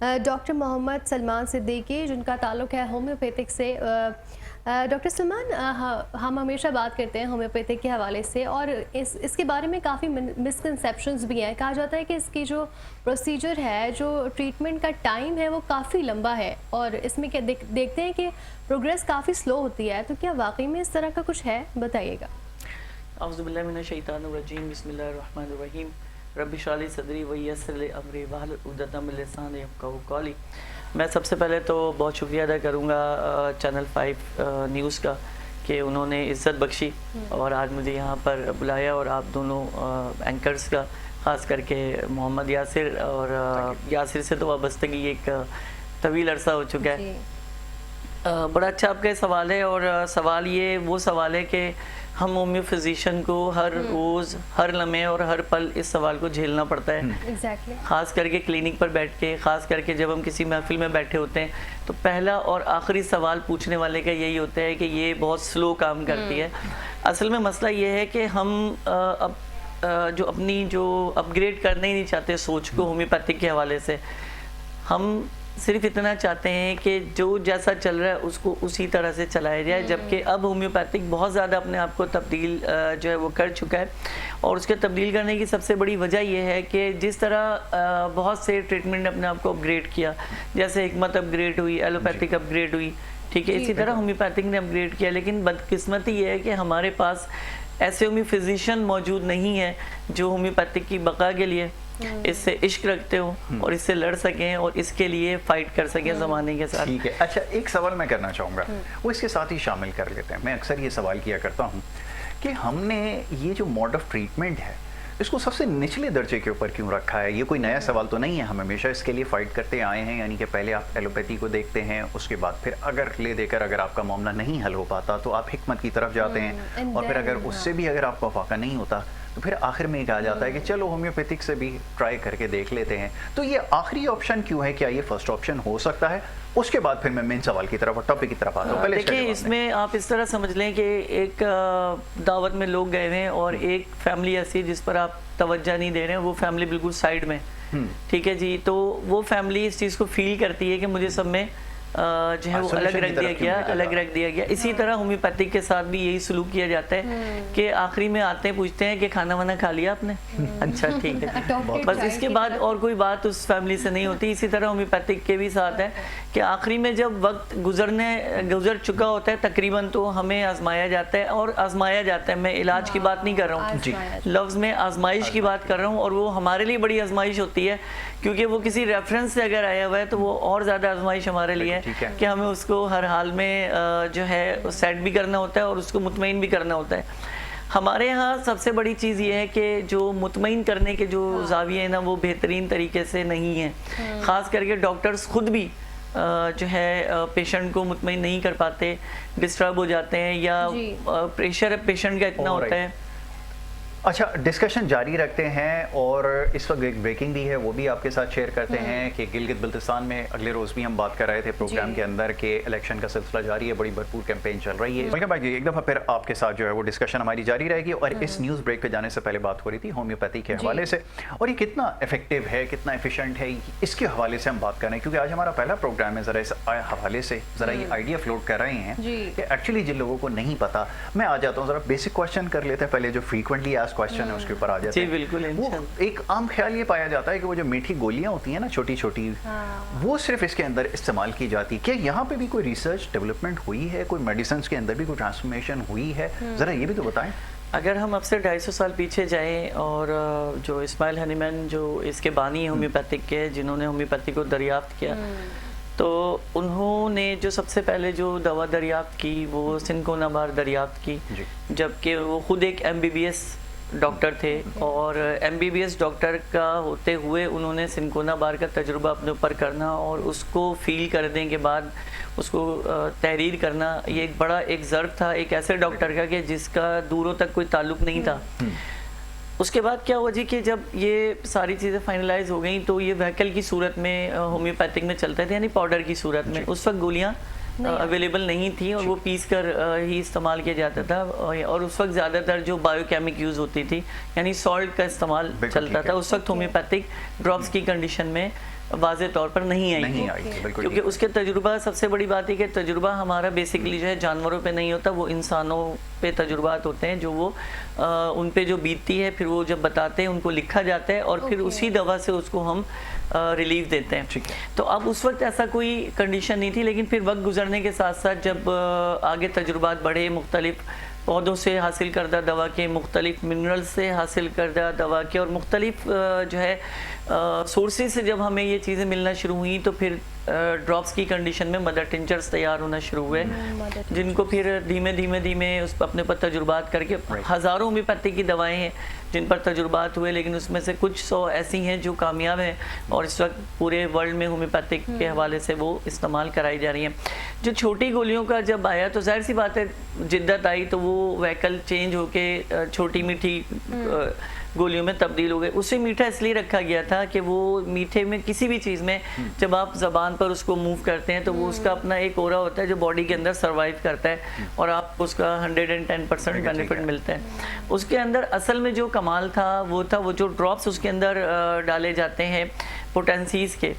Doctor محمد سلمان صدیقی جن کا تعلق ہے ہومیوپیتھک سے. ڈاکٹر سلمان, ہم ہمیشہ بات کرتے ہیں ہومیوپیتھک کے حوالے سے اور اس کے بارے میں کافی مسکنسیپشنز بھی ہیں. کہا جاتا ہے کہ اس کی جو پروسیجر ہے, جو ٹریٹمنٹ کا ٹائم ہے وہ کافی لمبا ہے اور اس میں کیا دیکھتے ہیں کہ پروگریس کافی سلو ہوتی ہے. تو کیا واقعی میں اس طرح کا کچھ ہے؟ بتائیے گا. اعوذ باللہ من الشیطان الرجیم, بسم اللہ الرحمن الرحیم. رب اشرح لی صدری ویسر لی امری واحلل عقدۃ من لسانی یفقہوا قولی. میں سب سے پہلے تو بہت شکریہ ادا کروں گا چینل 5 نیوز کا کہ انہوں نے عزت بخشی اور آج مجھے یہاں پر بلایا, اور آپ دونوں اینکرز کا, خاص کر کے محمد یاسر اور یاسر سے تو وابستگی ایک طویل عرصہ ہو چکا ہے. بڑا اچھا آپ کا سوال ہے, اور سوال یہ وہ سوال ہے کہ ہم ہومیو فزیشین کو ہر روز, ہر لمحے اور ہر پل اس سوال کو جھیلنا پڑتا ہے. خاص کر کے کلینک پر بیٹھ کے, خاص کر کے جب ہم کسی محفل میں بیٹھے ہوتے ہیں تو پہلا اور آخری سوال پوچھنے والے کا یہی ہوتا ہے کہ یہ بہت سلو کام کرتی ہے. اصل میں مسئلہ یہ ہے کہ ہم جو اپنی اپ گریڈ کرنا ہی نہیں چاہتے سوچ کو ہومیوپیتھک کے حوالے سے. ہم صرف اتنا چاہتے ہیں کہ جو جیسا چل رہا ہے اس کو اسی طرح سے چلایا جائے, جبکہ اب ہومیوپیتھک بہت زیادہ اپنے آپ کو تبدیل جو ہے وہ کر چکا ہے. اور اس کے تبدیل کرنے کی سب سے بڑی وجہ یہ ہے کہ جس طرح بہت سے ٹریٹمنٹ نے اپنے آپ کو اپ گریڈ کیا, جیسے حکمت اپ گریڈ ہوئی, ایلوپیتھک اپ گریڈ ہوئی, ٹھیک ہے, اسی طرح ہومیوپیتھک نے اپ گریڈ کیا. لیکن بدقسمتی یہ ہے کہ ہمارے پاس ایسے ہومیو فزیشین موجود نہیں ہیں جو ہومیوپیتھک کی بقا کے لیے اس سے عشق رکھتے ہوں اور اس سے لڑ سکیں اور اس کے لیے فائٹ کر سکیں زمانے کے ساتھ. ٹھیک ہے. اچھا, ایک سوال میں کرنا چاہوں گا, وہ اس کے ساتھ ہی شامل کر لیتے ہیں. میں اکثر یہ سوال کیا کرتا ہوں کہ ہم نے یہ جو موڈ آف ٹریٹمنٹ ہے اس کو سب سے نچلے درجے کے اوپر کیوں رکھا ہے؟ یہ کوئی نیا سوال تو نہیں ہے, ہم ہمیشہ اس کے لیے فائٹ کرتے آئے ہیں. یعنی کہ پہلے آپ ایلوپیتھی کو دیکھتے ہیں, اس کے بعد پھر اگر لے دے کر اگر آپ کا معاملہ نہیں حل ہو پاتا تو آپ حکمت کی طرف جاتے ہیں, اور پھر اگر اس سے بھی اگر آپ کا فاقہ نہیں ہوتا تو پھر آخر میں یہ کہا جاتا ہے کہ چلو ہومیوپیتھک سے بھی ٹرائی کر کے دیکھ لیتے ہیں. تو یہ آخری آپشن کیوں ہے؟ کیا یہ فرسٹ آپشن ہو سکتا ہے؟ اس کے بعد پھر میں مین سوال کی طرف اور ٹاپک کی طرف آتا ہوں. دیکھیں, اس میں آپ اس طرح سمجھ لیں کہ ایک دعوت میں لوگ گئے ہیں اور ایک فیملی ایسی جس پر آپ توجہ نہیں دے رہے ہیں, وہ فیملی بالکل سائڈ میں, ٹھیک ہے جی. تو وہ فیملی اس چیز کو فیل کرتی ہے کہ مجھے سب میں جو ہے وہ الگ رکھ دیا گیا. اسی طرح ہومیوپیتھک کے ساتھ بھی یہی سلوک کیا جاتا ہے کہ آخری میں آتے ہیں, پوچھتے ہیں کہ کھانا وانا کھا لیا آپ نے؟ اچھا ٹھیک ہے, بس اس کے بعد اور کوئی بات اس فیملی سے نہیں ہوتی. اسی طرح ہومیوپیتھک کے بھی ساتھ ہے کہ آخری میں جب وقت گزر چکا ہوتا ہے تقریباً, تو ہمیں آزمایا جاتا ہے, اور آزمایا جاتا ہے, میں علاج کی بات نہیں کر رہا ہوں, لفظ میں آزمائش کی بات کر رہا ہوں. اور وہ ہمارے لیے بڑی آزمائش ہوتی ہے کیونکہ وہ کسی ریفرنس سے اگر آیا ہوا ہے تو وہ اور زیادہ آزمائش ہمارے لیے ہے کہ ہمیں اس کو ہر حال میں جو ہے سیٹ بھی کرنا ہوتا ہے اور اس کو مطمئن بھی کرنا ہوتا ہے. ہمارے ہاں سب سے بڑی چیز یہ ہے کہ جو مطمئن کرنے کے جو زاویے ہیں نا وہ بہترین طریقے سے نہیں ہیں. خاص کر کے ڈاکٹرز خود بھی جو ہے پیشنٹ کو مطمئن نہیں کر پاتے, ڈسٹرب ہو جاتے ہیں, یا پریشر پیشنٹ کا اتنا ہوتا ہے. اچھا, ڈسکشن جاری رکھتے ہیں, اور اس وقت ایک بریکنگ بھی ہے وہ بھی آپ کے ساتھ شیئر کرتے ہیں کہ گلگت بلتستان میں اگلے روز بھی ہم بات کر رہے تھے پروگرام کے اندر کہ الیکشن کا سلسلہ جاری ہے, بڑی بھرپور کیمپین چل رہی ہے. ملکہ بھائی جی, ایک دفعہ پھر آپ کے ساتھ جو ہے وہ ڈسکشن ہماری جاری رہے گی. اور اس نیوز بریک پہ جانے سے پہلے بات ہو رہی تھی ہومیوپیتھی کے حوالے سے, اور یہ کتنا افیکٹو ہے, کتنا ایفیشینٹ ہے, اس کے حوالے سے ہم بات کر رہے ہیں کیونکہ آج ہمارا پہلا پروگرام ہے. ذرا اس حوالے سے ذرا یہ آئیڈیا فلوٹ کر رہے ہیں کہ ایکچولی جن لوگوں کو نہیں پتا, میں آ جاتا ہوں ذرا بیسک کوشچن کر لیتے ہیں پہلے, جو فریکوینٹلی آسک کوشچن ہے اس کے اوپر آ جاتے ہیں. وہ ایک عام خیال یہ پایا جاتا ہے کہ وہ جو میٹھی گولیاں ہوتی ہیں نا چھوٹی چھوٹی, وہ صرف اس کے اندر استعمال کی جاتی. کیا یہاں پہ بھی کوئی ریسرچ ڈیولپمنٹ ہوئی ہے, کوئی میڈیسنز کے اندر بھی کوئی ٹرانسفارمیشن ہوئی ہے؟ ذرا یہ بھی تو بتائیں. اگر ہم اب سے 250 سال پیچھے جائیں, اور جو اسماعیل ہنیمین جو اس کے بانی ہیں ہومیوپیتھک کے, جنہوں نے ہومیوپیتھی کو دریافت کیا, تو انہوں نے جو سب سے پہلے جو دوا دریافت کی وہ سنکونابار دریافت کی, جبکہ وہ خود ایک MBBS ڈاکٹر تھے. اور MBBS ڈاکٹر کا ہوتے ہوئے انہوں نے سنکونابار کا تجربہ اپنے اوپر کرنا اور اس کو فیل کرنے کے بعد اس کو تحریر کرنا, یہ ایک بڑا ایک ضرب تھا ایک ایسے ڈاکٹر کا کہ جس کا دوروں تک کوئی تعلق نہیں تھا. اس کے بعد کیا ہوا جی کہ جب یہ ساری چیزیں فائنلائز ہو گئیں تو یہ وہیکل کی صورت میں ہومیوپیتھک میں چلتے تھے, یعنی پاؤڈر کی صورت میں. اس وقت گولیاں اویلیبل نہیں تھی اور وہ پیس کر ہی استعمال کیا جاتا تھا، اور اس وقت زیادہ تر جو بایو کیمک یوز ہوتی تھی یعنی سالٹ کا استعمال چلتا تھا، اس وقت ہومیوپیتھک ڈراپس کی کنڈیشن میں واضح طور پر نہیں آئی تھی، کیونکہ اس کے تجربہ سب سے بڑی بات ہے کہ تجربہ ہمارا بیسیکلی جو ہے جانوروں پہ نہیں ہوتا، وہ انسانوں پہ تجربات ہوتے ہیں جو وہ ان پہ جو بیتتی ہے پھر وہ جب بتاتے ہیں ان کو لکھا جاتا ہے اور پھر اسی دوا سے اس کو ہم ریلیف دیتے ہیں۔ تو اب اس وقت ایسا کوئی کنڈیشن نہیں تھی، لیکن پھر وقت گزرنے کے ساتھ ساتھ جب آگے تجربات بڑھے، مختلف پودوں سے حاصل کردہ دوا کے، مختلف منرل سے حاصل کردہ دوا کے اور مختلف جو ہے سورسز سے جب ہمیں یہ چیزیں ملنا شروع ہوئیں تو پھر ڈراپس کی کنڈیشن میں مدر ٹنچرز تیار ہونا شروع ہوئے، جن کو پھر دھیمے دھیمے اس اپنے پر تجربات کر کے ہزاروں ہومیوپیتھی کی دوائیں ہیں جن پر تجربات ہوئے، لیکن اس میں سے کچھ 100 ایسی ہیں جو کامیاب ہیں اور اس وقت پورے ورلڈ میں ہومیوپیتھک کے حوالے سے وہ استعمال کرائی جا رہی ہیں۔ جو چھوٹی گولیوں کا جب آیا تو ظاہر سی بات ہے جدت آئی تو وہ وہیکل چینج ہو کے چھوٹی میٹھی گولیوں میں تبدیل ہو گئے۔ اسے میٹھا اس لیے رکھا گیا تھا کہ وہ میٹھے میں کسی بھی چیز میں جب آپ زبان پر اس کو موو کرتے ہیں تو وہ اس کا اپنا ایک اورا ہوتا ہے جو باڈی کے اندر سروائیو کرتا ہے اور آپ کو اس کا 110% بینیفٹ ملتا ہے۔ اس کے اندر اصل میں جو کمال تھا وہ جو ڈراپس اس کے اندر ڈالے جاتے ہیں پوٹینسیز کے،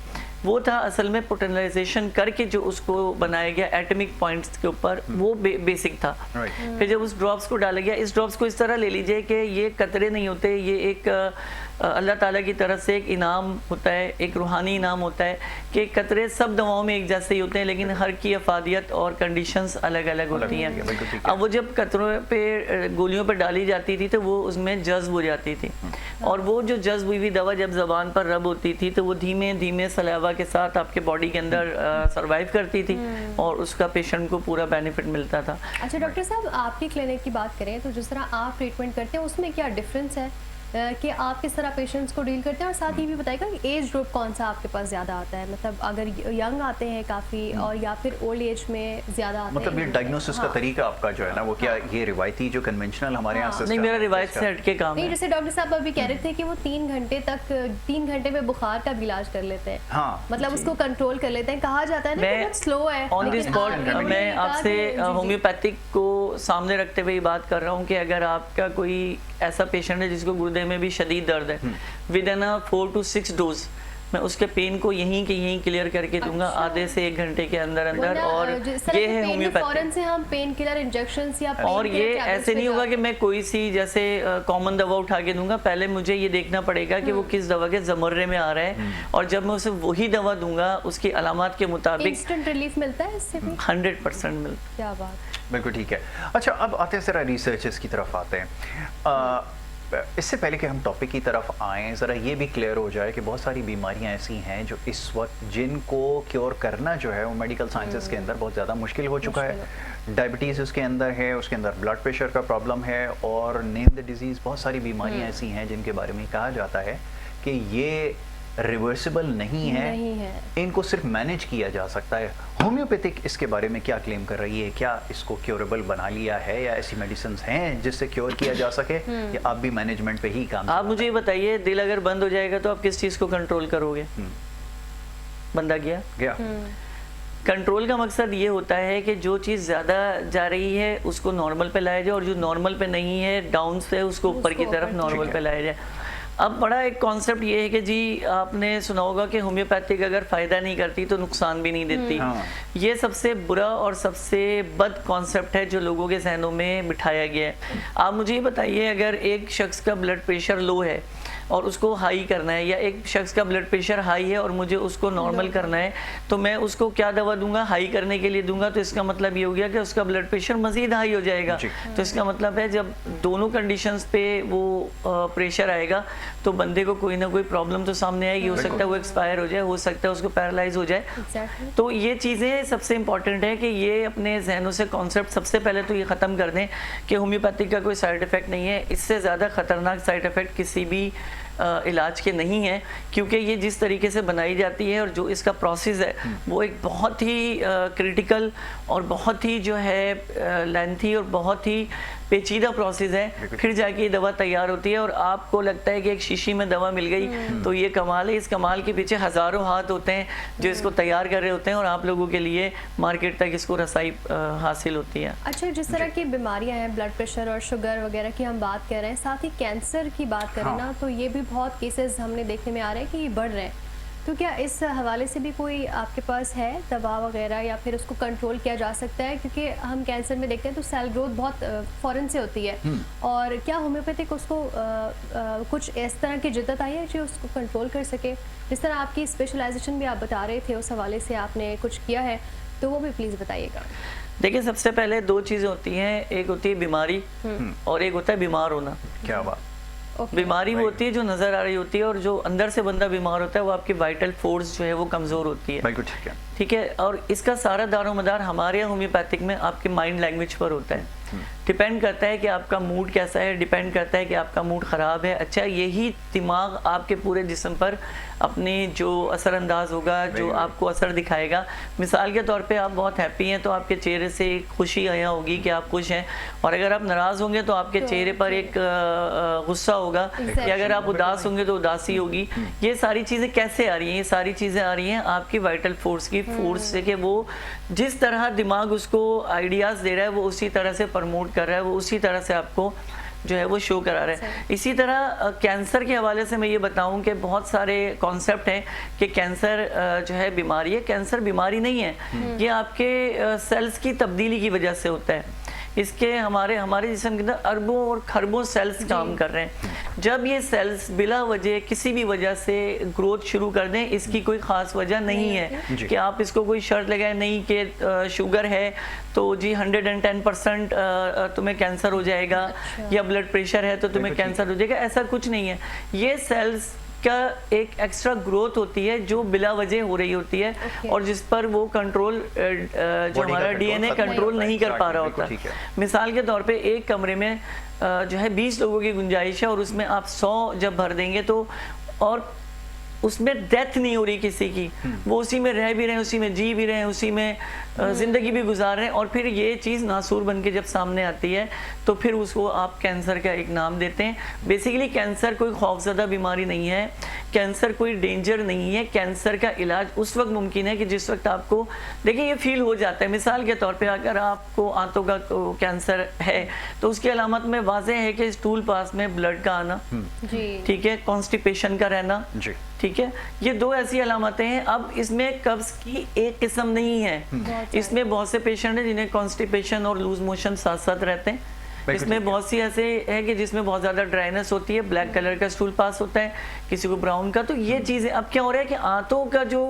وہ تھا اصل میں پوٹنلائزیشن کر کے جو اس کو بنایا گیا ایٹمک پوائنٹس کے اوپر، وہ بیسک تھا۔ پھر جب اس ڈراپس کو ڈالا گیا، اس ڈراپس کو اس طرح لے لیجئے کہ یہ قطرے نہیں ہوتے، یہ ایک اللہ تعالیٰ کی طرف سے ایک انعام ہوتا ہے، ایک روحانی انعام ہوتا ہے کہ قطرے سب دواؤں میں ایک جیسے ہی ہوتے ہیں لیکن ہر کی افادیت اور کنڈیشنز الگ الگ ہوتی ہیں۔ اب وہ جب قطروں پہ گولیوں پہ ڈالی جاتی تھی تو وہ اس میں جذب ہو جاتی تھی، اور وہ جو جذب ہوئی دوا جب زبان پر رب ہوتی تھی تو وہ دھیمے دھیمے سلیوا کے ساتھ آپ کے باڈی کے اندر سروائیو کرتی تھی اور اس کا پیشنٹ کو پورا بینیفٹ ملتا تھا۔ اچھا ڈاکٹر صاحب، آپ کی کلینک کی بات کریں تو جس طرح آپ ٹریٹمنٹ کرتے ہیں اس میں کیا ڈفرینس ہے کہ آپ کس طرح پیشنٹس کو ڈیل کرتے ہیں، اور ساتھ یہ بھی بتائے گا کہ ایج گروپ کون سا آپ کے پاس زیادہ آتا ہے، مطلب اگر ینگ آتے ہیں کافی اور یا پھر اولڈ ایج میں زیادہ آتے ہیں؟ مطلب یہ ڈائگنوسس کا طریقہ آپ کا جو ہے نا وہ کیا یہ روایتی جو کنونشنل ہمارے یہاں سسٹم؟ نہیں، میرا روایت سے ہٹ کے کام ہے۔ نہیں، جیسے ڈاکٹر صاحب ابھی کہہ رہے تھے کہ وہ 3 گھنٹے میں بخار کا بھی علاج کر لیتے ہیں، ہاں مطلب اس کو کنٹرول کر لیتے ہیں، کہا جاتا ہے نا کہ بہت سلو ہے۔ آن دی اسپاٹ میں آپ سے ہومیوپیتھک کو سامنے رکھتے ہوئے بات کر رہا ہوں کہ اگر آپ کا کوئی ایسا پیشنٹ ہے جس کو گردے میں بھی شدید درد ہے، ود ان 4 to 6 ڈوز میں اس کے پین کو یہیں کلیئر کر کے دوں گا آدھے سے 1 گھنٹے کے اندر، اور یہ ہے ہومیوپیتھی۔ سے ہم پین کلر انجیکشنز یا اور یہ ایسے نہیں ہوگا کہ میں کوئی سی جیسے کامن دوا اٹھا کے دوں گا، پہلے مجھے یہ دیکھنا پڑے گا کہ وہ کس دوا کے زمرے میں آ رہا ہے، اور جب میں اسے وہی دوا دوں گا اس کی علامات کے مطابق انسٹنٹ ریلیف ملتا ہے اس سے بھی 100% ملتا ہے۔ کیا بات، بالکل ٹھیک ہے۔ اچھا اب آتے ہیں ذرا ریسرچز کی طرف آتے ہیں۔ اس سے پہلے کہ ہم ٹاپک کی طرف آئیں ذرا یہ بھی کلیئر ہو جائے کہ بہت ساری بیماریاں ایسی ہیں جو اس وقت جن کو کیور کرنا جو ہے وہ میڈیکل سائنسز کے اندر بہت زیادہ مشکل ہو چکا ہے۔ ڈائبٹیز اس کے اندر ہے، اس کے اندر بلڈ پریشر کا پرابلم ہے، اور نیم دا ڈیزیز، بہت ساری بیماریاں ایسی ہیں جن کے بارے میں کہا جاتا ہے کہ یہ ریورسیبل نہیں ہے، ان کو صرف مینیج کیا جا سکتا ہے۔ ہومیوپیتھک اس کے بارے میں کیا کلیم کر رہی ہے؟ کیا اس کو کیوریبل بنا لیا ہے یا ایسی میڈیسنز ہیں جس سے کیور کیا جا سکے، یا آپ بھی مینجمنٹ پہ ہی کام؟ آپ مجھے یہ بتائیے، دل اگر بند ہو جائے گا تو آپ کس چیز کو کنٹرول کرو گے؟ بندہ گیا۔ کنٹرول کا مقصد یہ ہوتا ہے کہ جو چیز زیادہ جا رہی ہے اس کو نارمل پہ لایا جائے، اور جو نارمل پہ نہیں ہے ڈاؤن سے اس کو اوپر کی طرف نارمل پہ لایا جائے۔ اب بڑا ایک کانسیپٹ یہ ہے کہ جی آپ نے سنا ہوگا کہ ہومیوپیتھک اگر فائدہ نہیں کرتی تو نقصان بھی نہیں دیتی۔ یہ سب سے برا اور سب سے بد کانسیپٹ ہے جو لوگوں کے ذہنوں میں بٹھایا گیا ہے۔ آپ مجھے یہ بتائیے، اگر ایک شخص کا بلڈ پریشر لو ہے اور اس کو ہائی کرنا ہے، یا ایک شخص کا بلڈ پریشر ہائی ہے اور مجھے اس کو نارمل کرنا ہے، تو میں اس کو کیا دوا دوں گا؟ ہائی کرنے کے لیے دوں گا، تو اس کا مطلب یہ ہو گیا کہ اس کا بلڈ پریشر مزید ہائی ہو جائے گا۔ تو اس کا مطلب ہے جب دونوں کنڈیشنز پہ وہ پریشر آئے گا تو بندے کو کوئی نہ کوئی پرابلم تو سامنے آئے گی، ہو سکتا ہے وہ ایکسپائر ہو جائے، ہو سکتا ہے اس کو پیرالائز ہو جائے۔ تو یہ چیزیں سب سے امپورٹنٹ ہے کہ یہ اپنے ذہنوں سے کانسیپٹ سب سے پہلے تو یہ ختم کر دیں کہ ہومیوپیتھک کا کوئی سائیڈ افیکٹ نہیں ہے۔ اس سے زیادہ خطرناک سائیڈ افیکٹ کسی بھی علاج کے نہیں ہیں، کیونکہ یہ جس طریقے سے بنائی جاتی ہے اور جو اس کا پروسیس ہے وہ ایک بہت ہی کرٹیکل اور بہت ہی جو ہے لینتھی اور بہت ہی پیچیدہ پروسیس ہے، پھر جا کے یہ دوا تیار ہوتی ہے اور آپ کو لگتا ہے کہ ایک شیشی میں دوا مل گئی تو یہ کمال ہے۔ اس کمال کے پیچھے ہزاروں ہاتھ ہوتے ہیں جو اس کو تیار کر رہے ہوتے ہیں اور آپ لوگوں کے لیے مارکیٹ تک اس کو رسائی حاصل ہوتی ہے۔ اچھا، جس طرح کی بیماریاں ہیں، بلڈ پریشر اور شوگر وغیرہ کی ہم بات کر رہے ہیں، ساتھ ہی کینسر کی بات کریں نا تو یہ بھی بہت کیسز ہم نے دیکھنے میں آ رہے ہیں کہ یہ بڑھ رہے ہیں، تو کیا اس حوالے سے بھی کوئی آپ کے پاس ہے دوا وغیرہ یا پھر اس کو کنٹرول کیا جا سکتا ہے؟ کیونکہ ہم کینسر میں دیکھتے ہیں تو سیل گروتھ بہت فوراً سے ہوتی ہے، اور کیا ہومیوپیتھک اس کو کچھ اس طرح کی جدت آئی ہے جو اس کو کنٹرول کر سکے؟ جس طرح آپ کی اسپیشلائزیشن بھی آپ بتا رہے تھے، اس حوالے سے آپ نے کچھ کیا ہے تو وہ بھی پلیز بتائیے گا۔ دیکھیں، سب سے پہلے دو چیزیں ہوتی ہیں، ایک ہوتی ہے بیماری اور ایک ہوتا ہے بیمار ہونا۔ کیا بات! بیماری وہ ہوتی ہے جو نظر آ رہی ہوتی ہے، اور جو اندر سے بندہ بیمار ہوتا ہے وہ آپ کی وائٹل فورس جو ہے وہ کمزور ہوتی ہے۔ بالکل ٹھیک ہے، ٹھیک ہے، اور اس کا سارا دار و مدار ہمارے ہومیوپیتھک میں آپ کے مائنڈ لینگویج پر ہوتا ہے۔ ڈیپینڈ کرتا ہے کہ آپ کا موڈ کیسا ہے، ڈیپینڈ کرتا ہے کہ آپ کا موڈ خراب ہے، اچھا یہی دماغ آپ کے پورے جسم پر اپنے جو اثر انداز ہوگا، جو آپ کو اثر دکھائے گا۔ مثال کے طور پہ آپ بہت ہیپی ہیں تو آپ کے چہرے سے ایک خوشی آیا ہوگی کہ آپ خوش ہیں، اور اگر آپ ناراض ہوں گے تو آپ کے چہرے پر ایک غصہ ہوگا، یا اگر آپ اداس ہوں گے تو اداسی ہوگی۔ یہ ساری چیزیں کیسے آ رہی ہیں؟ یہ ساری چیزیں آ رہی ہیں آپ کی وائٹل فورس کی فورس سے، کہ وہ جس طرح دماغ اس کو آئیڈیاز دے رہا ہے وہ اسی طرح سے پرموٹ کر رہا ہے، وہ اسی طرح سے آپ کو جو ہے وہ شو کرا رہا ہے۔ اسی طرح کینسر کے حوالے سے میں یہ بتاؤں کہ بہت سارے کانسیپٹ ہیں کہ کینسر جو ہے بیماری ہے۔ کینسر بیماری نہیں ہے، یہ آپ کے سیلز کی تبدیلی کی وجہ سے ہوتا ہے۔ اس کے ہمارے جسم کے اندر اربوں اور خربوں سیلز کام کر رہے ہیں۔ جب یہ سیلز بلا وجہ کسی بھی وجہ سے گروتھ شروع کر دیں، اس کی کوئی خاص وجہ نہیں ہے کہ آپ اس کو کوئی شرط لگائیں نہیں کہ شوگر ہے تو جی 110% تمہیں کینسر ہو جائے گا، یا بلڈ پریشر ہے تو تمہیں کینسر ہو جائے گا، ایسا کچھ نہیں ہے۔ یہ سیلز کا ایک ایکسٹرا گروتھ ہوتی ہے جو بلا وجہ ہو رہی ہوتی ہے، اور جس پر وہ کنٹرول جو ہمارا ڈی این اے کنٹرول نہیں کر پا رہا ہوتا۔ مثال کے طور پہ ایک کمرے میں جو ہے 20 لوگوں کی گنجائش ہے، اور اس میں آپ 100 جب بھر دیں گے تو، اور اس میں ڈیتھ نہیں ہو رہی کسی کی، وہ اسی میں رہ بھی رہے ہیں، اسی میں جی بھی رہے ہیں، اسی میں زندگی بھی گزار رہے ہیں، اور پھر یہ چیز ناسور بن کے جب سامنے آتی ہے تو پھر اس کو آپ کینسر کا ایک نام دیتے ہیں۔ بیسیکلی کینسر کوئی خوفزدہ بیماری نہیں ہے، کینسر کوئی ڈینجر نہیں ہے۔ کینسر کا علاج اس وقت ممکن ہے کہ جس وقت آپ کو دیکھیں یہ فیل ہو جاتا ہے۔ مثال کے طور پہ اگر آپ کو آنتوں کا کینسر ہے تو اس کی علامت میں واضح ہے کہ اسٹول پاس میں بلڈ کا آنا، ٹھیک ہے، کانسٹیپیشن کا رہنا، ٹھیک ہے، یہ دو ایسی علامتیں ہیں۔ اب اس میں قبض کی ایک قسم نہیں ہے، اس میں بہت سے پیشنٹ ہیں جنہیں کانسٹیپیشن اور لوز موشن ساتھ ساتھ رہتے ہیں۔ اس میں بہت سی ایسے ہے کہ جس میں بہت زیادہ ڈرائنس ہوتی ہے، بلیک کلر کا اسٹول پاس ہوتا ہے، کسی کو براؤن کا۔ تو یہ چیزیں اب کیا ہو رہا ہے کہ آنتوں کا جو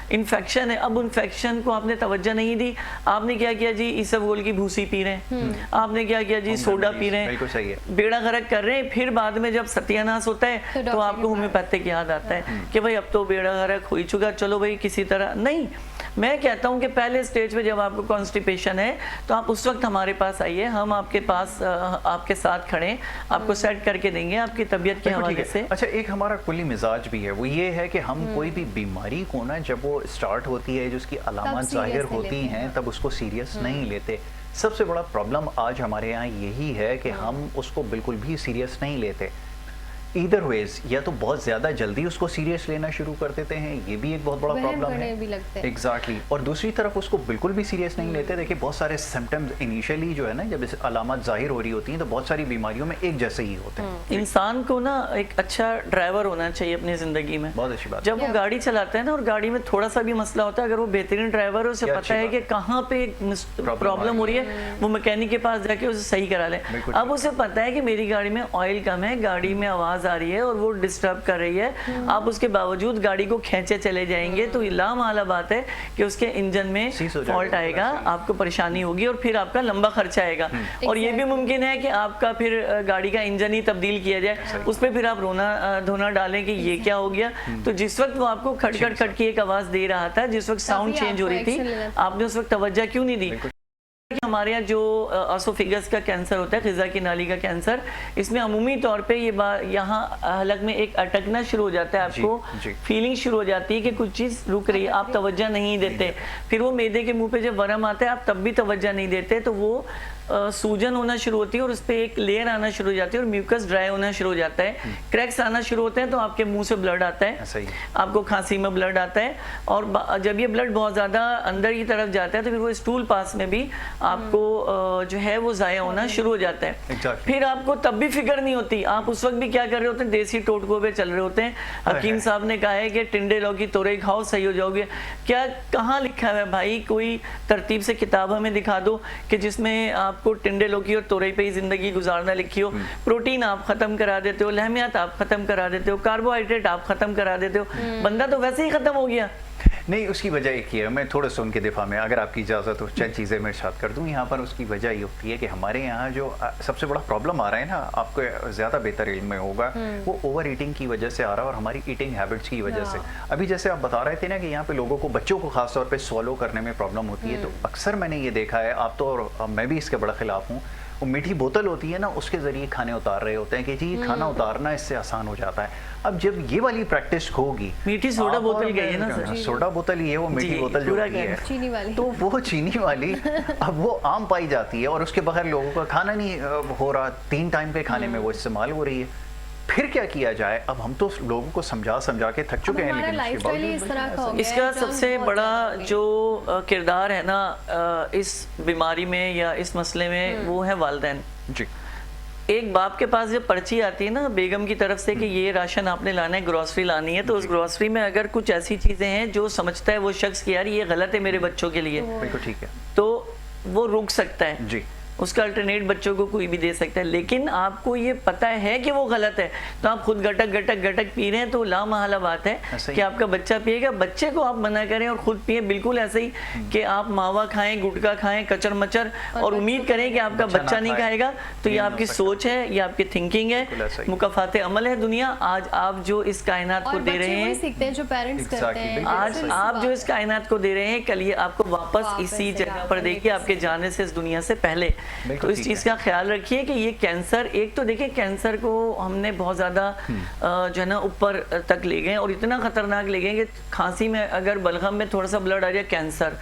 انفیکشن ہے، اب انفیکشن کو آپ نے توجہ نہیں دی، آپ نے کیا کیا جی ایسبگول کی بھوسی پی رہے ہیں، آپ نے کیا کیا جی سوڈا پی رہے ہیں، بیڑا غرق کر رہے ہیں۔ پھر بعد میں جب ستیاناس ہوتا ہے تو آپ کو ہومیوپیتھک یاد آتا ہے کہ بھائی اب تو بیڑا غرق ہو ہی چکا، چلو بھائی کسی طرح نہیں۔ میں کہتا ہوں کہ پہلے سٹیج پہ جب آپ کو کانسٹیپیشن ہے تو آپ اس وقت ہمارے پاس آئیے، ہم آپ کے پاس آپ کے ساتھ کھڑے، آپ کو سیٹ کر کے دیں گے آپ کی طبیعت کے حوالے سے۔ اچھا، ایک ہمارا کلی مزاج بھی ہے، وہ یہ ہے کہ ہم کوئی بھی بیماری کو نا جب وہ سٹارٹ ہوتی ہے، جو اس کی علامات ظاہر ہوتی ہیں، تب اس کو سیریس نہیں لیتے۔ سب سے بڑا پرابلم آج ہمارے یہاں یہی ہے کہ ہم اس کو بالکل بھی سیریس نہیں لیتے۔ ایدر ویز، یا تو بہت زیادہ جلدی اس کو سیریس لینا شروع کر دیتے ہیں، یہ بھی ایک بہت بڑا پرابلم ہے ایگزیکٹلی، اور دوسری طرف اس کو بالکل بھی سیریس نہیں لیتے۔ دیکھیں بہت سارے سمپٹمز انیشلی جو ہے نا، جب علامات ظاہر ہو رہی ہوتی ہیں تو بہت ساری بیماریوں میں ایک جیسے ہی ہوتے ہیں۔ انسان کو نا ایک اچھا ڈرائیور ہونا چاہیے اپنی زندگی میں۔ بہت اچھی بات۔ جب وہ گاڑی چلاتا ہے نا اور گاڑی میں تھوڑا سا بھی مسئلہ ہوتا ہے، اگر وہ بہترین ڈرائیور ہے، اسے پتا ہے کہ کہاں پہ پرابلم ہو رہی ہے، وہ میکینک کے پاس جا کے اسے صحیح کرا لے۔ اب اسے پتا ہے کہ میری گاڑی میں آئل کم ہے، گاڑی میں آواز آ رہی ہے اور وہ ڈسٹرب کر رہی ہے، آپ اس کے باوجود گاڑی کو کھینچے چلے جائیں گے تو لامحالہ بات ہے کہ اس کے انجن میں فالٹ آئے گا، آپ کو پریشانی ہوگی اور پھر آپ کا لمبا خرچہ آئے گا۔ اور یہ بھی ممکن ہے کہ آپ کا پھر گاڑی کا انجن ہی تبدیل کیا جائے، اس پہ پھر آپ رونا دھونا ڈالیں کہ یہ کیا ہو گیا۔ تو جس وقت وہ آپ کو کھٹ کھٹ کھٹ کی ایک آواز دے رہا تھا، جس وقت ساؤنڈ چینج ہو رہی تھی، آپ نے اس وقت توجہ کیوں نہیں دی؟ ہمارے یہاں جو اسوفیگس کا کینسر ہوتا ہے, غذا کی نالی کا کینسر, اس میں عمومی طور پہ یہ یہاں حلق میں ایک اٹکنا شروع ہو جاتا ہے, آپ کو فیلنگ شروع ہو جاتی ہے کہ کچھ چیز رک رہی ہے, آپ توجہ نہیں دیتے. پھر وہ معدے کے منہ پہ جب ورم آتا ہے آپ تب بھی توجہ نہیں دیتے, تو وہ سوجن ہونا شروع ہوتی ہے اور اس پہ ایک لیئر آنا شروع ہو جاتی ہے اور میوکس ڈرائی ہونا شروع ہو جاتا ہے, کریکس آنا شروع ہوتے ہیں, تو آپ کے منہ سے بلڈ آتا ہے, آپ کو کھانسی میں بلڈ آتا ہے, اور جب یہ بلڈ بہت زیادہ اندر کی طرف جاتا ہے تو پھر وہ اسٹول پاس میں بھی آپ کو جو ہے وہ ضائع ہونا شروع ہو جاتا ہے. پھر آپ کو تب بھی فکر نہیں ہوتی, آپ اس وقت بھی کیا کر رہے ہوتے ہیں, دیسی ٹوٹکوں پہ چل رہے ہوتے ہیں. حکیم صاحب نے کہا ہے کہ ٹنڈے لوکی تورئی کھاؤ صحیح ہو جاؤ گے. کیا کہاں لکھا ہے بھائی, کوئی ترتیب سے کتاب ہمیں دکھا دو کہ جس میں آپ کو ٹنڈے لوکی اور تورئی پہ ہی زندگی گزارنا لکھی ہو. پروٹین آپ ختم کرا دیتے ہو, لحمیات آپ ختم کرا دیتے ہو, کاربوہائیڈریٹ آپ ختم کرا دیتے ہو, بندہ تو ویسے ہی ختم ہو گیا. نہیں, اس کی وجہ ایک ہی ہے, میں تھوڑا سا ان کے دفاع میں اگر آپ کی اجازت ہو چند چیزیں میں ارشاد کر دوں یہاں پر. اس کی وجہ یہ ہوتی ہے کہ ہمارے یہاں جو سب سے بڑا پرابلم آ رہا ہے نا, آپ کو زیادہ بہتر علم میں ہوگا, وہ اوور ایٹنگ کی وجہ سے آ رہا ہے اور ہماری ایٹنگ ہیبٹس کی وجہ سے. ابھی جیسے آپ بتا رہے تھے نا کہ یہاں پہ لوگوں کو, بچوں کو خاص طور پہ سوالو کرنے میں پرابلم ہوتی ہے, تو اکثر میں نے یہ دیکھا ہے, آپ تو اور میں بھی اس کے بڑا خلاف ہوں, وہ میٹھی بوتل ہوتی ہے نا, اس کے ذریعے کھانے اتار رہے ہوتے ہیں کہ جی کھانا اتارنا اس سے آسان ہو جاتا ہے. اب جب یہ والی پریکٹس ہوگی, میٹھی سوڈا بوتل گئی ہے نا سر, سوڈا بوتل یہ وہ میٹھی بوتل جو ہے چینی والی, تو وہ چینی والی اب وہ عام پائی جاتی ہے اور اس کے بغیر لوگوں کا کھانا نہیں ہو رہا, 3 ٹائم پہ کھانے میں وہ استعمال ہو رہی ہے. پھر کیا کیا جائے؟ اب ہم تو لوگوں کو سمجھا کے تھک چکے ہیں, لیکن اس کا سب سے بڑا جو کردار ہے نا اس بیماری میں یا اس مسئلے میں, وہ ہے والدین. جی, ایک باپ کے پاس جب پرچی آتی ہے نا بیگم کی طرف سے کہ یہ راشن آپ نے لانا ہے, گروسری لانی ہے, تو اس گروسری میں اگر کچھ ایسی چیزیں ہیں جو سمجھتا ہے وہ شخص کہ یار یہ غلط ہے میرے بچوں کے لیے, بالکل ٹھیک ہے, تو وہ رک سکتا ہے. جی, اس کا الٹرنیٹ بچوں کو کوئی بھی دے سکتا ہے. لیکن آپ کو یہ پتہ ہے کہ وہ غلط ہے, تو آپ خود گٹک گٹک گٹک پی رہے ہیں, تو لا محالہ بات ہے کہ آپ کا بچہ پیے گا. بچے کو آپ منع کریں اور خود پیئیں, بالکل ایسے ہی کہ آپ ماوا کھائیں, گٹکا کھائیں, کچر مچر, اور امید کریں کہ آپ کا بچہ نہیں کھائے گا. تو یہ آپ کی سوچ ہے, یہ آپ کی تھنکنگ ہے, مکافات عمل ہے دنیا. آج آپ جو اس کائنات کو دے رہے ہیں, آج آپ جو اس کائنات کو دے رہے ہیں, کل یہ آپ کو واپس اسی جگہ پر دیکھیے آپ کے جانے سے اس دنیا سے پہلے. تو اس چیز کا خیال رکھیے کہ یہ کینسر, ایک تو دیکھیں کینسر کو ہم نے بہت زیادہ جو ہے نا اوپر تک لے گئے, اور اتنا خطرناک لے گئے کہ کھانسی میں اگر بلغم میں تھوڑا سا بلڈ آ جائے کینسر,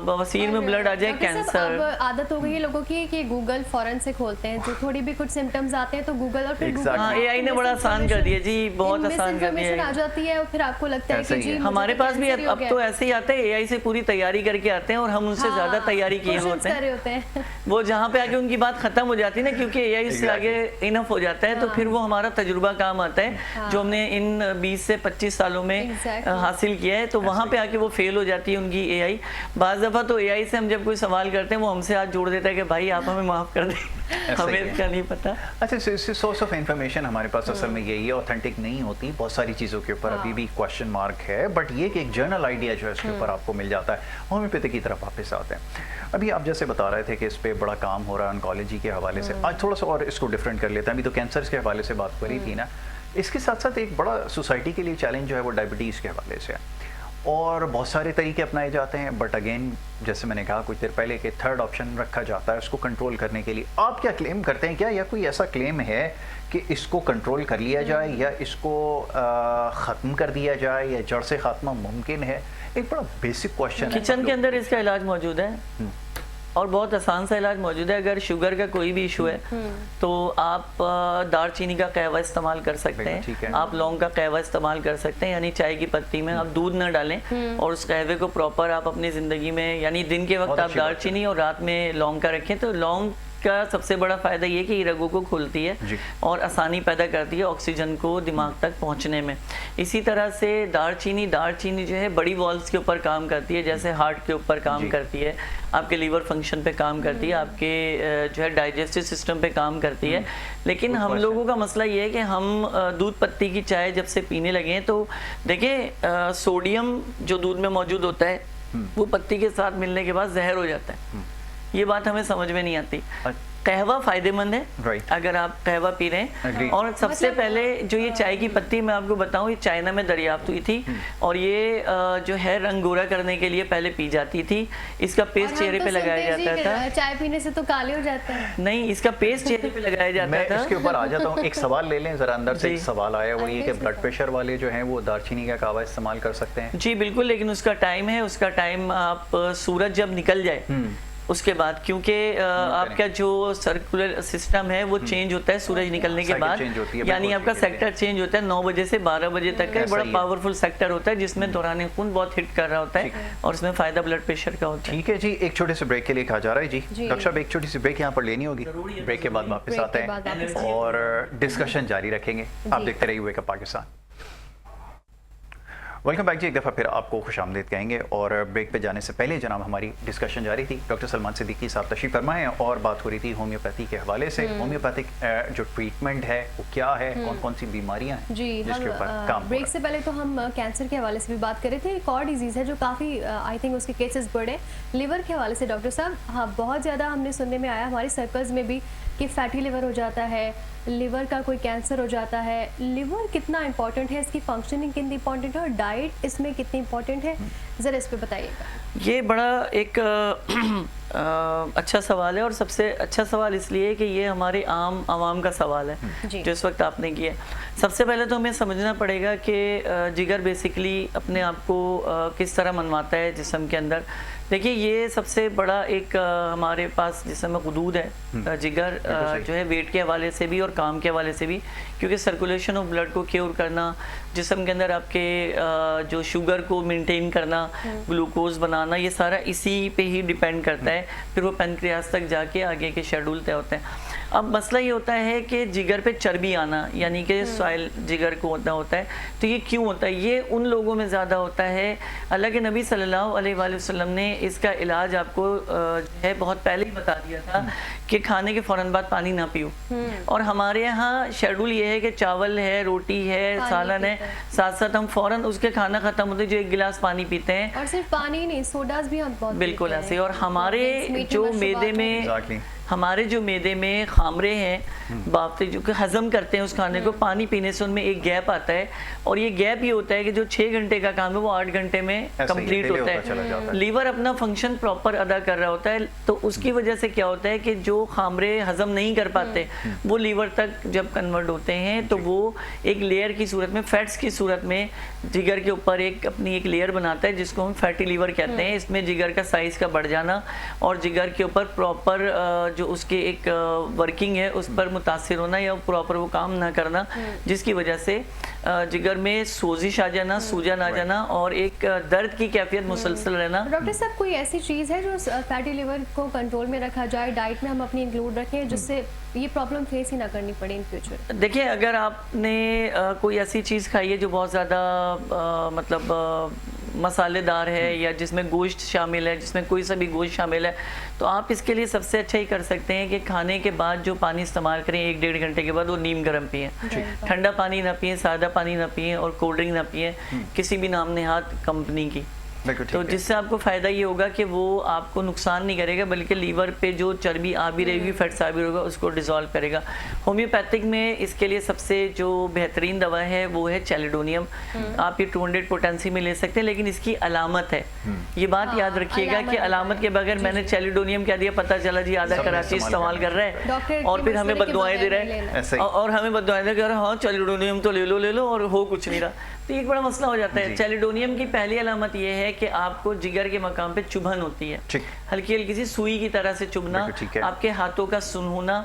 بواسیر میں بلڈ آ جائے کینسر. اب عادت ہو گئی ہے لوگوں کی کہ گوگل فوراً سے کھولتے ہیں, جو تھوڑی بھی کچھ سمٹمز آتے ہیں تو گوگل, اور پھر گوگل اے آئی نے بڑا آسان کر دیا جی, بہت آسان کر دیا آ جاتی ہے, اور پھر آپ کو لگتا ہے کہ جی ہمارے پاس بھی اب تو ایسے ہی آتے ہیں, اے آئی سے پوری تیاری کر کے آتے ہیں, اور ہم ان سے زیادہ تیاری کیے ہوتے ہیں. وہ جہاں پہ آگے ان کی بات ختم ہو جاتی ہے نا, کیونکہ اے آئی سے آگے انف ہو جاتا ہے, تو پھر وہ ہمارا تجربہ کام آتا ہے جو ہم نے ان 20 سے 25 سالوں میں حاصل کیا ہے. تو وہاں پہ آ کے وہ فیل ہو جاتی ہے ان کی اے آئی. بعض دفعہ تو اے آئی سے ہم جب کوئی سوال کرتے ہیں وہ ہم سے ہاتھ جوڑ دیتا ہے کہ بھائی آپ ہمیں معاف کر دیں, ہمیں اس کا نہیں پتا. اچھا, سورس آف انفارمیشن ہمارے پاس اصل میں یہی ہے, اوتھینٹک نہیں ہوتی بہت ساری چیزوں کے اوپر, ابھی بھی کوشچن مارک ہے, بٹ یہ کہ ایک جنرل آئیڈیا جو ہے اس کے اوپر آپ کو مل جاتا ہے. ہومیوپیتھی کی طرف واپس آتے ہیں. ابھی آپ جیسے بتا رہے تھے کہ اس پہ بڑا کام ہو رہا ہے انکالوجی کے حوالے سے, آج تھوڑا سا اور اس کو ڈفرینٹ کر لیتے ہیں. ابھی تو کینسر کے حوالے سے بات کری تھی نا, اس کے ساتھ ساتھ ایک بڑا سوسائٹی کے لیے چیلنج جو ہے وہ ڈائبٹیز کے حوالے سے ہے, اور بہت سارے طریقے اپنائے جاتے ہیں, بٹ اگین جیسے میں نے کہا کچھ دیر پہلے کہ تھرڈ آپشن رکھا جاتا ہے اس کو کنٹرول کرنے کے لیے. آپ کیا کلیم کرتے ہیں, کیا یا کوئی ایسا کلیم ہے کہ اس کو کنٹرول کر لیا جائے یا اس کو ختم کر دیا جائے یا جڑ سے خاتمہ ممکن ہے؟ ایک بڑا بیسک کوشچن ہے. کچن کے اندر اس کا علاج موجود ہے, اور بہت آسان سا علاج موجود ہے. اگر شوگر کا کوئی بھی ایشو ہے تو آپ دار چینی کا قہوہ استعمال کر سکتے ہیں, آپ لونگ کا قہوہ استعمال کر سکتے ہیں, یعنی چائے کی پتی میں آپ دودھ نہ ڈالیں, اور اس قہوے کو پراپر آپ اپنی زندگی میں, یعنی دن کے وقت آپ دار چینی اور رات میں لونگ کا رکھیں. تو لونگ کا سب سے بڑا فائدہ یہ کہ یہ رگوں کو کھولتی ہے اور آسانی پیدا کرتی ہے آکسیجن کو دماغ تک پہنچنے میں. اسی طرح سے دار چینی جو ہے بڑی والز کے اوپر کام کرتی ہے, جیسے ہارٹ کے اوپر کام کرتی ہے, آپ کے لیور فنکشن پہ کام کرتی ہے, آپ کے جو ہے ڈائجسٹو سسٹم پہ کام کرتی ہے. لیکن ہم لوگوں کا مسئلہ یہ ہے کہ ہم دودھ پتی کی چائے جب سے پینے لگے ہیں تو دیکھیں سوڈیم جو دودھ میں موجود ہوتا ہے وہ پتی کے ساتھ ملنے کے بعد زہر ہو جاتا ہے. یہ بات ہمیں سمجھ میں نہیں آتی. قہوہ فائدے مند ہے اگر آپ قہوہ پی رہے ہیں. اور سب سے پہلے جو یہ چائے کی پتی میں آپ کو بتاؤں، یہ چائنا میں دریافت ہوئی تھی اور یہ جو ہے رنگ گورا کرنے کے لیے پہلے پی جاتی تھی. اس کا پیسٹ چہرے پہ لگایا جاتا تھا. چائے پینے سے تو کالے ہو جاتے ہیں. نہیں، اس کا پیسٹ چہرے پہ لگایا جاتا تھا. میں اس کے اوپر آ جاتا ہوں. ایک سوال لے لیں ذرا اندر سے. ایک سوال آیا وہ یہ کہ بلڈ پریشر والے جو ہیں وہ دارچینی کا قہوہ استعمال کر سکتے ہیں؟ جی بالکل، لیکن اس کا ٹائم ہے. اس کا ٹائم آپ سورج جب نکل جائے اس کے بعد، کیونکہ آپ کا جو سرکولر سسٹم ہے وہ چینج ہوتا ہے سورج نکلنے کے بعد. یعنی آپ کا سیکٹر چینج ہوتا ہے 9 بجے سے 12 بجے تک کا. بڑا پاورفل سیکٹر ہوتا ہے جس میں دوران خون بہت ہٹ کر رہا ہوتا ہے اور اس میں فائدہ بلڈ پریشر کا ہوتا ہے. ٹھیک ہے جی، ایک چھوٹے سے بریک کے لیے کہا جا رہا ہے. جی ڈاکٹر صاحب، ایک چھوٹی سی بریک یہاں پر لینی ہوگی. بریک کے بعد واپس آتے ہیں اور ڈسکشن جاری رکھیں گے. آپ دیکھتے رہیے wake up Pakistan. Welcome back جی. ایک دفعہ پھر آپ کو خوش آمدید کہیں گے. اور بریک پہ جانے سے پہلے جناب ہماری ڈسکشن جاری تھی. ڈاکٹر سلمان صدیقی صاحب تشریف فرما ہیں اور بات ہو رہی تھی ہومیوپیتھی کے حوالے سے. ہومیوپیتھک جو ٹریٹمنٹ ہے وہ کیا ہے، کون کون سی بیماریاں ہیں جی. جس کے اوپر کام. بریک سے پہلے تو ہم کینسر کے حوالے سے بھی بات کر رہے تھے. ایک اور ڈیزیز ہے جو کافی آئی تھنک اس کے کیسز بڑھے، لیور کے حوالے سے. ڈاکٹر صاحب ہاں، بہت زیادہ ہم نے سننے میں آیا ہماری سرکلز میں بھی کہ فیٹی لیور ہو جاتا ہے، لیور کا کوئی کینسر ہو جاتا ہے. لیور کتنا امپورٹنٹ ہے، اس کی فنکشننگ کتنی امپورٹنٹ ہے اور ڈائٹ اس میں کتنی امپورٹنٹ ہے، ذرا اس پہ بتائیے گا. یہ بڑا ایک اچھا سوال ہے اور سب سے اچھا سوال اس لیے کہ یہ ہمارے عام عوام کا سوال ہے جو اس وقت آپ نے کیا. سب سے پہلے تو ہمیں سمجھنا پڑے گا کہ جگر بیسیکلی اپنے آپ کو کس طرح منواتا ہے جسم کے اندر. دیکھیے یہ سب سے بڑا ایک ہمارے پاس جسم میں حدود ہے جگر جو ہے ویٹ کے حوالے سے بھی اور کام کے حوالے سے بھی، کیونکہ سرکولیشن آف بلڈ کو کیور کرنا، جسم کے اندر آپ کے جو شوگر کو مینٹین کرنا، گلوکوز بنانا، یہ سارا اسی پہ ہی ڈیپینڈ کرتا ہے. پھر وہ پینکریاس تک جا کے آگے کے شیڈول طے ہوتے ہیں. اب مسئلہ یہ ہوتا ہے کہ جگر پہ چربی آنا، یعنی کہ سوائل جگر کو ہوتا ہے. تو یہ کیوں ہوتا ہے؟ یہ ان لوگوں میں زیادہ ہوتا ہے. اللہ کے نبی صلی اللہ علیہ وآلہ وسلم نے اس کا علاج آپ کو ہے بہت پہلے ہی بتا دیا تھا کہ کھانے کے فوراً بعد پانی نہ پیو. اور ہمارے یہاں شیڈول یہ ہے کہ چاول ہے، روٹی ہے، سالن ہے، ساتھ ساتھ ہم فوراً اس کے کھانا ختم ہوتے جو 1 گلاس پانی پیتے ہیں. اور صرف پانی نہیں، سوڈاز بھی ہم بہت بالکل ایسے. اور ہمارے جو میدے میں خامرے ہیں بافتے جو کہ ہضم کرتے ہیں اس کھانے کو، پانی پینے سے ان میں ایک گیپ آتا ہے اور یہ گیپ یہ ہوتا ہے کہ جو 6 گھنٹے کا کام ہے وہ 8 گھنٹے میں کمپلیٹ ہوتا ہے. لیور اپنا فنکشن پراپر ادا کر رہا ہوتا ہے. تو اس کی وجہ سے کیا ہوتا ہے کہ جو خامرے ہضم نہیں کر پاتے وہ لیور تک جب کنورٹ ہوتے ہیں تو وہ ایک لیئر کی صورت میں، فیٹس کی صورت میں جگر کے اوپر اپنی ایک لیئر بناتا ہے جس کو ہم فیٹی لیور کہتے ہیں. اس میں جگر کا سائز کا بڑھ جانا اور جگر کے اوپر پراپر جو اس کے ایک ورکنگ ہے اس پر متاثر ہونا یا پراپر وہ کام نہ کرنا، جس کی وجہ سے جگر میں سوزش آ جانا، سوجن آ جانا اور ایک درد کی کیفیت مسلسل رہنا. ڈاکٹر صاحب کوئی ایسی چیز ہے جو فیٹی لیور کو کنٹرول میں رکھا جائے، ڈائٹ میں ہم اپنی انکلوڈ رکھیں جس سے یہ پرابلم فیس ہی نہ کرنی پڑے ان فیوچر؟ دیکھیں اگر آپ نے کوئی ایسی چیز کھائی ہے جو بہت زیادہ مطلب مسالے دار ہے یا جس میں گوشت شامل ہے، جس میں کوئی سا بھی گوشت شامل ہے، تو آپ اس کے لیے سب سے اچھا ہی کر سکتے ہیں کہ کھانے کے بعد جو پانی استعمال کریں 1-1.5 گھنٹے کے بعد وہ نیم گرم پئیں. ٹھنڈا پانی نہ پئیں، سادہ پانی نہ پئیں اور کولڈ ڈرنک نہ پئیں کسی بھی نام نہاد کمپنی کی. تو جس سے آپ کو فائدہ یہ ہوگا کہ وہ آپ کو نقصان نہیں کرے گا بلکہ لیور پہ جو چربی آ بھی رہے گی، فیٹس آ بھی رہے گا، اس کو ڈیزالو کرے گا. ہومیوپیتھک میں اس کے لیے سب سے جو بہترین دوا ہے وہ ہے چیلیڈونیم. آپ یہ 200 پوٹینسی میں لے سکتے ہیں، لیکن اس کی علامت ہے. یہ بات یاد رکھیے گا کہ علامت کے بغیر میں نے چیلیڈونیم کہہ دیا، پتہ چلا جی آدھا کراچی استعمال کر رہا ہے اور پھر ہمیں بددعائیں دے رہے ہیں اور ہمیں بددعائیں دے رہے ہیں ہاں چیلیڈونیم تو لے لو اور ہو کچھ نہیں رہا. تو ایک بڑا مسئلہ ہو جاتا ہے. چیلیڈونیم کی پہلی علامت یہ ہے کہ آپ کو جگر کے مقام پہ چبھن ہوتی ہے، ہلکی ہلکی سی سوئی کی طرح سے چبھنا، آپ کے ہاتھوں کا سن ہونا،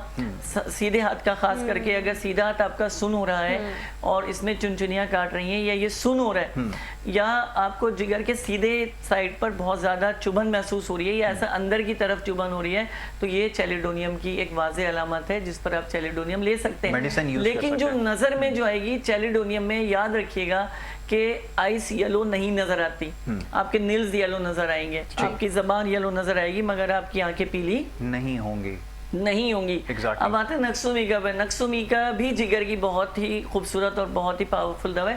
سیدھے ہاتھ کا خاص کر کے اگر سیدھا ہاتھ آپ کا سن ہو رہا ہے اور اس میں چنچنیاں کاٹ رہی ہیں یا یہ سن ہو رہا ہے یا آپ کو جگر کے سیدھے سائڈ پر بہت زیادہ چبھن محسوس ہو رہی ہے یا ایسا اندر کی طرف چبھن ہو رہی ہے، تو یہ چیلیڈونیم کی ایک واضح علامت ہے جس پر آپ چیلیڈونیم لے سکتے ہیں. لیکن جو نظر میں جو آئے گی چیلیڈونیم میں، یاد رکھیے گا کہ آئس یلو نہیں نظر آتی، آپ کے نیلز یلو نظر آئیں گے، آپ کی زبان یلو نظر آئے گی مگر آپ کی آنکھیں پیلی نہیں ہوں گی. اب آتے ہیں نکسومیکا پہ. نکسومیکا بھی جگر کی بہت ہی خوبصورت اور بہت ہی پاورفل دوا ہے،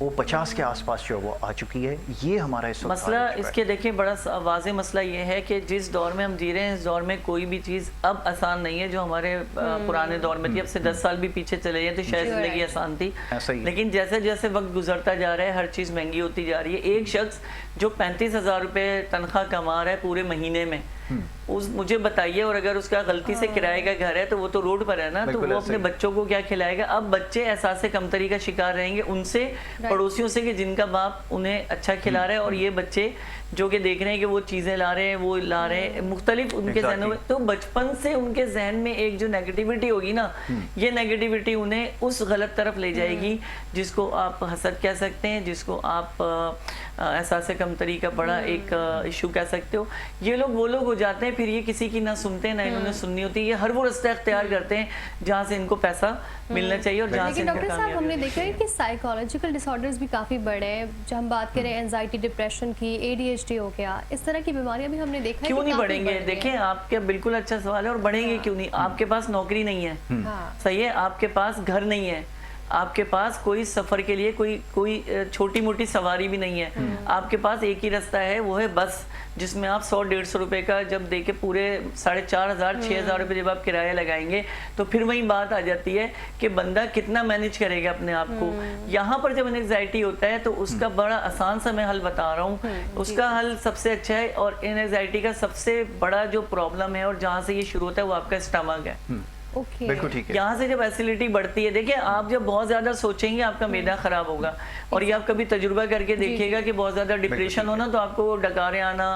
وہ 50 کے آس پاس جو وہ آ چکی ہے. یہ ہمارا اس وقت مسئلہ اس کے دیکھیں بڑا واضح مسئلہ یہ ہے کہ جس دور میں ہم جی رہے ہیں اس دور میں کوئی بھی چیز اب آسان نہیں ہے جو ہمارے پرانے دور میں تھی. اب سے 10 سال بھی پیچھے چلے جائیں تو شاید زندگی آسان تھی, لیکن جیسے جیسے وقت گزرتا جا رہا ہے ہر چیز مہنگی ہوتی جا رہی ہے. ایک شخص جو 35,000 روپے تنخواہ کما رہا ہے پورے مہینے میں, مجھے بتائیے, اور اگر اس کا غلطی سے کرائے کا گھر ہے تو وہ تو روڈ پر ہے نا, تو وہ اپنے بچوں کو کیا کھلائے گا؟ اب بچے احساس کمتری کا شکار رہیں گے ان سے, پڑوسیوں سے, کہ جن کا باپ انہیں اچھا کھلا رہا ہے, اور یہ بچے جو کہ دیکھ رہے ہیں کہ وہ چیزیں لا رہے ہیں, وہ لا رہے ہیں, مختلف ان کے ذہنوں میں. تو بچپن سے ان کے ذہن میں ایک جو نیگیٹیوٹی ہوگی نا, یہ نیگیٹیوٹی انہیں اس غلط طرف لے جائے گی جس کو آپ حسد کہہ سکتے ہیں, جس کو آپ احساس کمتری کا بڑا ایک ایشو کہہ سکتے ہو. یہ لوگ وہ لوگ ہو جاتے ہیں پھر یہ کسی کی نہ سنتے ہیں نہ انہوں نے سننی ہوتی. یہ ہر وہ رستہ اختیار کرتے ہیں جہاں سے ان کو پیسہ ملنا چاہیے اور جہاں سے. لیکن ڈاکٹر صاحب ہم نے دیکھا ہے کہ سائیکالوجیکل ڈس آرڈرز بھی کافی بڑے ہیں. جب ہم بات کریں اینزائٹی, ڈپریشن کی, ADHD ہو گیا, اس طرح کی بیماریاں بھی ہم نے دیکھا ہے. کیوں نہیں بڑھیں گے؟ دیکھیں آپ کا بالکل اچھا سوال ہے, اور بڑھیں گے کیوں نہیں؟ آپ کے پاس نوکری نہیں ہے, صحیح ہے, آپ کے پاس گھر نہیں ہے, آپ کے پاس کوئی سفر کے لیے کوئی چھوٹی موٹی سواری بھی نہیں ہے. آپ کے پاس ایک ہی راستہ ہے, وہ ہے بس, جس میں آپ 100-150 روپے کا جب دے کے پورے 4,500-6,000 روپے جب آپ کرایہ لگائیں گے تو پھر وہی بات آ جاتی ہے کہ بندہ کتنا مینیج کرے گا اپنے آپ کو. یہاں پر جب انیگزائٹی ہوتا ہے تو اس کا بڑا آسان سا میں حل بتا رہا ہوں. اس کا حل سب سے اچھا ہے, اور انیگزائٹی کا سب سے بڑا جو پرابلم ہے اور جہاں سے یہ شروع ہوتا ہے وہ آپ کا اسٹمک ہے. بالکل ٹھیک ہے. یہاں سے جب ایسیڈیٹی بڑھتی ہے, دیکھیں آپ جب بہت زیادہ سوچیں گے آپ کا معدہ خراب ہوگا, اور یہ آپ کبھی تجربہ کر کے دیکھیے گا کہ بہت زیادہ ڈپریشن ہونا تو آپ کو ڈکارے آنا,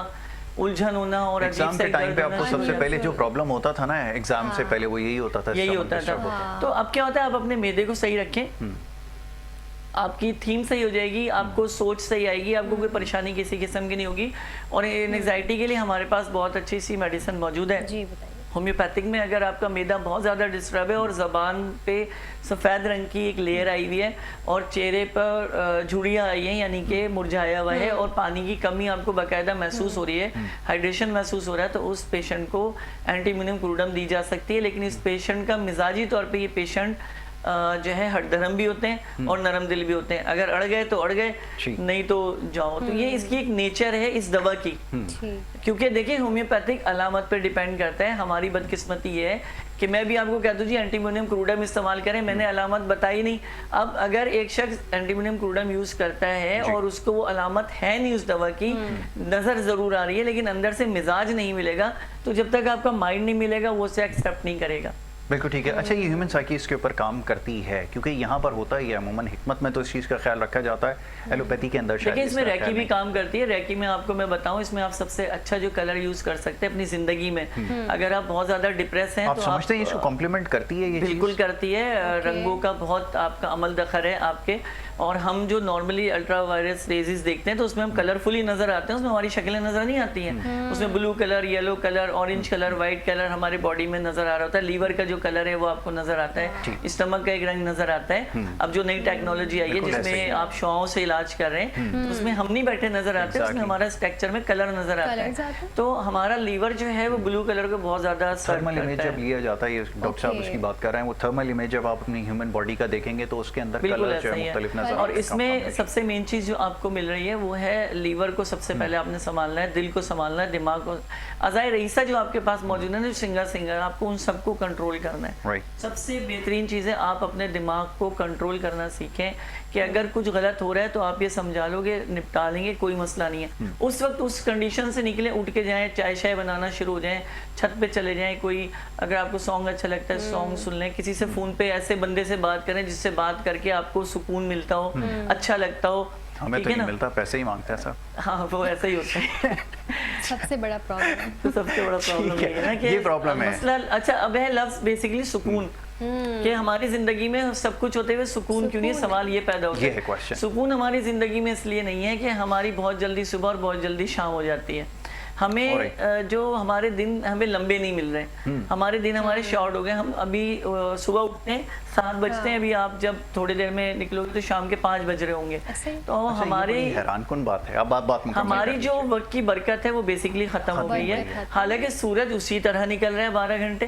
الجھن ہونا, اور ایگزام کے ٹائم پہ آپ کو سب سے پہلے جو پرابلم ہوتا تھا نا ایگزام سے پہلے, وہ یہی ہوتا تھا. یہی ہوتا تھا. تو اب کیا ہوتا ہے, آپ اپنے معدے کو صحیح رکھیں, آپ کی تھیم صحیح ہو جائے گی, آپ کو سوچ صحیح آئے گی, آپ کو کوئی پریشانی کسی قسم کی نہیں ہوگی. اور انیگزائٹی کے لیے ہمارے پاس بہت اچھی سی میڈیسن موجود ہے. جی بتائیے. ہومیوپیتھک میں اگر آپ کا معدہ بہت زیادہ ڈسٹرب ہے اور زبان پہ سفید رنگ کی ایک لیئر آئی ہوئی ہے اور چہرے پر جھڑیاں آئی ہیں یعنی کہ مرجھایا ہوا ہے, اور پانی کی کمی آپ کو باقاعدہ محسوس ہو رہی ہے, ہائیڈریشن محسوس ہو رہا ہے, تو اس پیشنٹ کو اینٹی امونیم کروڈم دی جا سکتی ہے. لیکن اس پیشنٹ کا مزاجی طور پہ یہ پیشنٹ جو ہے ہٹ دھرم بھی ہوتے ہیں اور نرم دل بھی ہوتے ہیں. اگر اڑ گئے تو اڑ گئے, نہیں تو جاؤ. تو یہ اس کی ایک نیچر ہے اس دوا کی, کیونکہ دیکھیں ہومیوپیتھک علامت پہ ڈیپینڈ کرتا ہے. ہماری بدقسمتی یہ ہے کہ میں بھی آپ کو کہتا ہوں جی اینٹی امونیم کروڈم استعمال کریں, میں نے علامت بتائی نہیں. اب اگر ایک شخص اینٹی امونیم کروڈم یوز کرتا ہے اور اس کو وہ علامت ہے نہیں اس دوا کی, نظر ضرور آ رہی ہے لیکن اندر سے مزاج نہیں ملے گا, تو جب تک آپ کا مائنڈ نہیں ملے گا وہ اسے ایکسیپٹ نہیں کرے گا. بالکل ٹھیک ہے. اچھا, یہ ہیومن سائیکی اس کے اوپر کام کرتی ہے کیونکہ یہاں پر ہوتا ہی ہے عموماً, حکمت میں تو اس چیز کا خیال رکھا جاتا ہے, ایلوپیتھی کے اندر شاید. لیکن اس میں ریکی بھی کام کرتی ہے. ریکی میں آپ کو میں بتاؤں, اس میں آپ سب سے اچھا جو کلر یوز کر سکتے ہیں اپنی زندگی میں, اگر آپ بہت زیادہ ڈپریس ہیں آپ سمجھتے ہیں اس کو کمپلیمنٹ کرتی ہے یہ چیز؟ بالکل کرتی ہے. رنگوں کا بہت آپ کا عمل دخل ہے آپ کے, اور ہم جو نارملی الٹرا وائلٹ ریزز دیکھتے ہیں تو اس میں ہم کلرفلی نظر آتے ہیں, اس میں ہماری شکلیں نظر نہیں آتی ہیں. اس میں blue colour, yellow colour, orange colour, white colour ہمارے باڈی میں نظر آ رہا ہوتا ہے. لیور کا جو کلر ہے وہ آپ کو نظر آتا ہے, اسٹمک کا ایک رنگ نظر آتا ہے. اب جو نئی ٹیکنالوجی آئی ہے جس میں آپ شعاعوں سے علاج کر رہے ہیں, اس میں ہم نہیں بیٹھے نظر آتے, اس میں ہمارا اسٹرکچر میں کلر نظر آتا ہے. تو ہمارا لیور جو ہے وہ بلو کلر کو بہت زیادہ تھرمل امیج جب لیا جاتا ہے, ڈاکٹر صاحب اس کی بات کر رہے ہیں, وہ تھرمل امیج جب آپ اپنی ہیومن باڈی کا دیکھیں گے تو اس کے اندر کلر جو ہے مختلف نظر آتے ہیں. اور اس میں سب سے مین چیز جو آپ کو مل رہی ہے وہ ہے لیور کو سب سے پہلے آپ نے سنبھالنا ہے, دل کو سنبھالنا ہے, دماغ کو, اعضائے رئیسہ جو آپ کے پاس موجود ہے نا, جو سنگر آپ کو ان سب کو کنٹرول کرنا ہے. سب سے بہترین چیز ہے آپ اپنے دماغ کو کنٹرول کرنا سیکھیں کہ اگر کچھ غلط ہو رہا ہے تو آپ یہ سمجھا لو گے, نپٹا لیں گے, کوئی مسئلہ نہیں ہے. اس وقت اس کنڈیشن سے نکلیں, اٹھ کے جائیں, چائے شائے بنانا شروع ہو جائیں, چھت پہ چلے جائیں, کوئی اگر آپ کو سانگ اچھا لگتا ہے سانگ سن لیں, کسی سے فون پہ ایسے بندے سے بات کریں جس سے بات کر کے آپ کو سکون ملتا ہو, اچھا لگتا ہو. ہمیں تو نہیں ملتا, پیسے ہی مانگتا ہے سب. ہاں وہ ایسا ہی ہوتا ہے. سب سے بڑا پرابلم, تو سب سے بڑا پرابلم یہ ہے نا کہ یہ پرابلم ہے مسئلہ. اچھا اب ہے لفظ بیسیکلی سکون, کہ ہماری زندگی میں سب کچھ ہوتے ہوئے سکون کیوں نہیں, سوال یہ پیدا ہوتا ہے. سکون ہماری زندگی میں اس لیے نہیں ہے کہ ہماری بہت جلدی صبح اور بہت جلدی شام ہو جاتی ہے. ہمیں جو ہمارے دن ہمیں لمبے نہیں مل رہے, ہمارے دن ہمارے شارٹ ہو گئے. ہم ابھی صبح اٹھتے ہیں 7 بجتے ہیں, ابھی آپ جب تھوڑی دیر میں نکلو گے تو شام کے 5 بج رہے ہوں گے. تو ہماری حیران کن بات ہے, اب بات ہماری جو وقت کی برکت ہے وہ بیسیکلی ختم ہو گئی ہے. حالانکہ سورج اسی طرح نکل رہا ہے 12 گھنٹے,